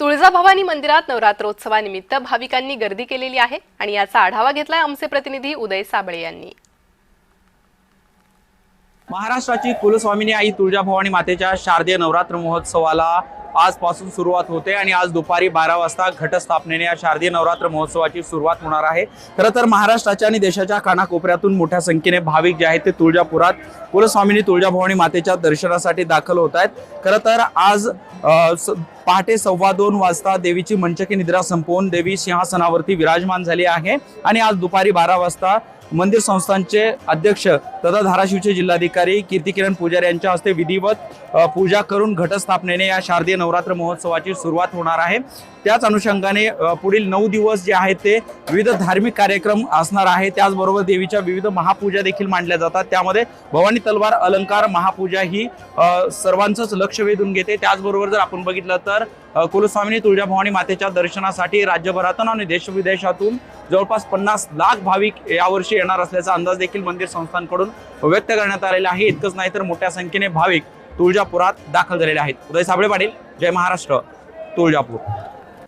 तुळजाभवानी मंदिरात नवरात्रोत्सवानिमित्त भाविकांनी गर्दी केलेली आहे आणि याचा आढावा घेतलाय आमचे प्रतिनिधी उदय साबळे यांनी। महाराष्ट्राची कुलस्वामिनी आई तुळजाभवानी मातेच्या शारदीय नवरात्र महोत्सवाला आजपासून सुरुवात होते आणि आज दुपारी 12 वाजता घटस्थापनेने या शारदीय नवरात्र महोत्सवाची सुरुवात होणार आहे। खरं तर महाराष्ट्राच्या आणि देशाच्या कानाकोपऱ्यातून मोठ्या संख्येने भाविक जे आहेत ते तुळजापुरात कुलस्वामिनी तुळजाभवानी मातेच्या दर्शनासाठी दाखल होत आहेत। खरं तर आज पहाटे 2:15 वाजता देवीची मंचकी निद्रा संपवून देवी सिंहासनावरती विराजमान झाली आहे आणि आज दुपारी 12 वाजता मंदिर संस्थानचे अध्यक्ष तथा धाराशिवचे जिल्हाधिकारी कीर्तिकिरण पुजारी यांच्या हस्ते विधिवत पूजा करून घटस्थापनेने या शारदीय नवरात्र महोत्सवाची सुरुवात होणार आहे। त्याच अनुषंगाने पुढील 9 दिवस जे आहेत ते विविध धार्मिक कार्यक्रम असणार आहे। त्याचबरोबर देवीच्या विविध महापूजा देखील मांडल्या जातात। त्यामध्ये भवानी तलवार अलंकार महापूजा ही सर्वांचंच लक्ष वेधून घेते। त्याचबरोबर जर आपण बघितलं तर कुलस्वामिनी तुळजाभवानी मातेच्या दर्शनासाठी राज्यभरातून आणि देशविदेशातून जवळपास 50 लाख भाविक यावर्षी येणार असल्याचा अंदाज देखील मंदिर संस्थांकडून व्यक्त करण्यात आलेला आहे। इतकंच नाही तर मोठ्या संख्येने भाविक तुळजापुरात दाखल झालेले आहेत। उदय साबळे पाटील, जय महाराष्ट्र, तुळजापूर।